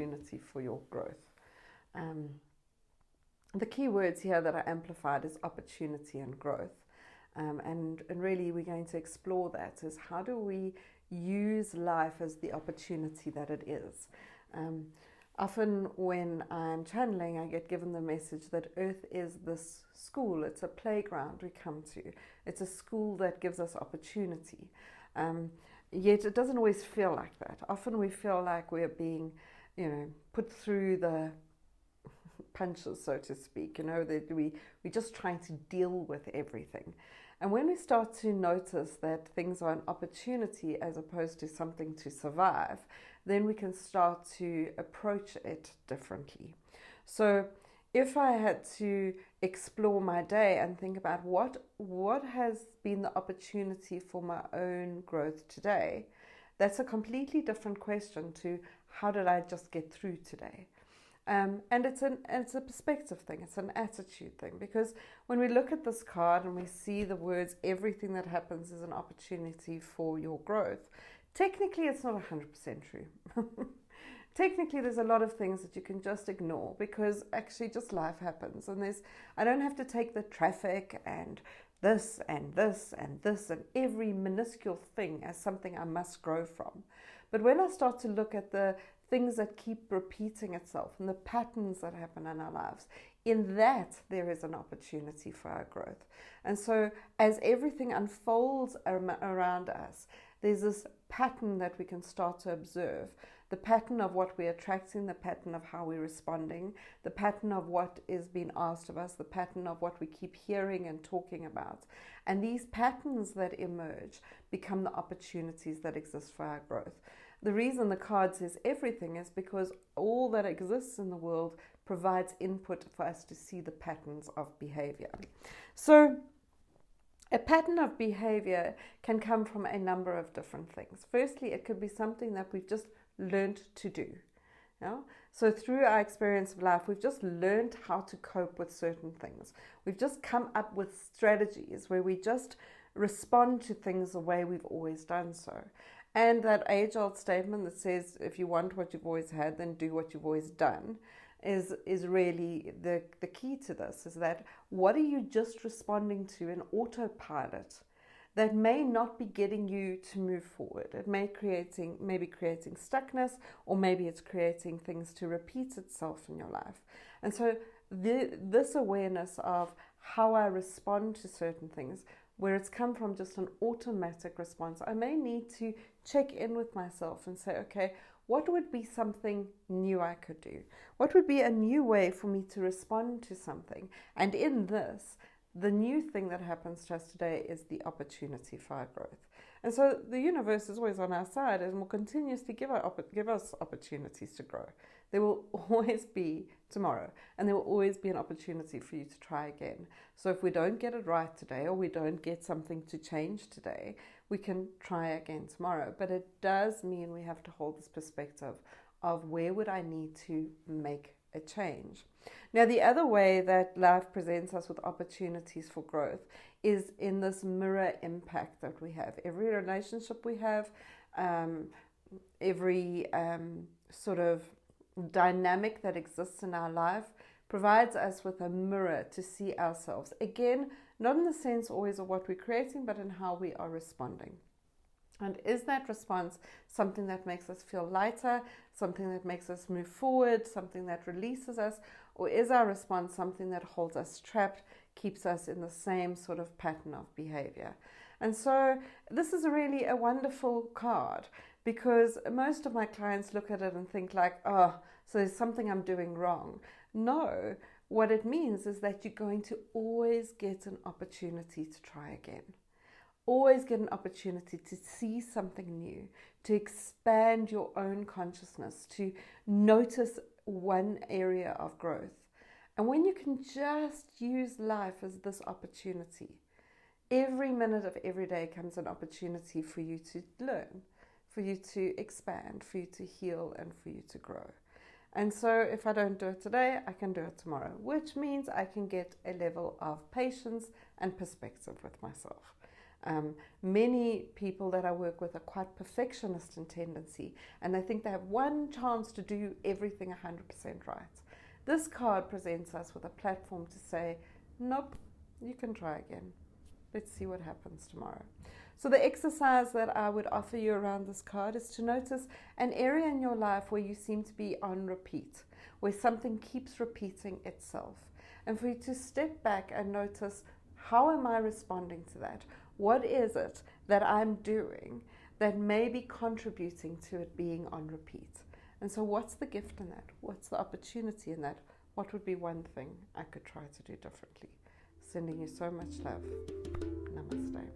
opportunity for your growth. The key words here that are amplified is opportunity and growth. And really we're going to explore that, is how do we use life as the opportunity that it is. Often when I'm channeling, I get given the message that Earth is this school. It's a playground we come to. It's a school that gives us opportunity. Yet it doesn't always feel like that. Often we feel like we're being, put through the punches, so to speak, that we're just trying to deal with everything. And when we start to notice that things are an opportunity as opposed to something to survive, then we can start to approach it differently. So if I had to explore my day and think about what has been the opportunity for my own growth today, that's a completely different question to how did I just get through today. And it's a perspective thing, it's an attitude thing, because when we look at this card and we see the words, everything that happens is an opportunity for your growth, technically it's not 100% true. Technically there's a lot of things that you can just ignore, because actually just life happens, and I don't have to take the traffic and this and this and this and every minuscule thing as something I must grow from. But when I start to look at the things that keep repeating itself and the patterns that happen in our lives, in that there is an opportunity for our growth. And so as everything unfolds around us, there's this pattern that we can start to observe. The pattern of what we're attracting, the pattern of how we're responding, the pattern of what is being asked of us, the pattern of what we keep hearing and talking about. And these patterns that emerge become the opportunities that exist for our growth. The reason the card says everything is because all that exists in the world provides input for us to see the patterns of behavior. So a pattern of behavior can come from a number of different things. Firstly, it could be something that we've just learned to do. So through our experience of life, we've just learned how to cope with certain things. We've just come up with strategies where we just respond to things the way we've always done so. And that age-old statement that says, if you want what you've always had, then do what you've always done, is really the key to this, is that what are you just responding to in autopilot that may not be getting you to move forward? It may be creating stuckness, or maybe it's creating things to repeat itself in your life. And so this awareness of how I respond to certain things, where it's come from just an automatic response, I may need to check in with myself and say, okay, what would be something new I could do? What would be a new way for me to respond to something? And in this, the new thing that happens to us today is the opportunity for our growth. And so the universe is always on our side and will continuously give us opportunities to grow. There will always be tomorrow, and there will always be an opportunity for you to try again. So if we don't get it right today, or we don't get something to change today, we can try again tomorrow. But it does mean we have to hold this perspective of where would I need to make a change. Now, the other way that life presents us with opportunities for growth is in this mirror impact that we have. Every relationship we have, every sort of dynamic that exists in our life provides us with a mirror to see ourselves. Again, not in the sense always of what we're creating, but in how we are responding. And is that response something that makes us feel lighter, something that makes us move forward, something that releases us, or is our response something that holds us trapped, keeps us in the same sort of pattern of behavior? And so this is really a wonderful card, because most of my clients look at it and think like, oh, so there's something I'm doing wrong. No, what it means is that you're going to always get an opportunity to try again. Always get an opportunity to see something new, to expand your own consciousness, to notice one area of growth. And when you can just use life as this opportunity, every minute of every day comes an opportunity for you to learn, for you to expand, for you to heal, and for you to grow. And so if I don't do it today, I can do it tomorrow, which means I can get a level of patience and perspective with myself. Many people that I work with are quite perfectionist in tendency, and they think they have one chance to do everything 100% right. This card presents us with a platform to say, nope, you can try again. Let's see what happens tomorrow. So the exercise that I would offer you around this card is to notice an area in your life where you seem to be on repeat, where something keeps repeating itself. And for you to step back and notice, how am I responding to that? What is it that I'm doing that may be contributing to it being on repeat? And so what's the gift in that? What's the opportunity in that? What would be one thing I could try to do differently? Sending you so much love. Namaste.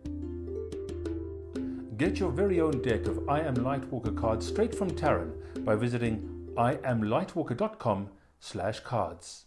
Get your very own deck of I Am Lightwalker cards straight from Taryn by visiting IamLightwalker.com/cards.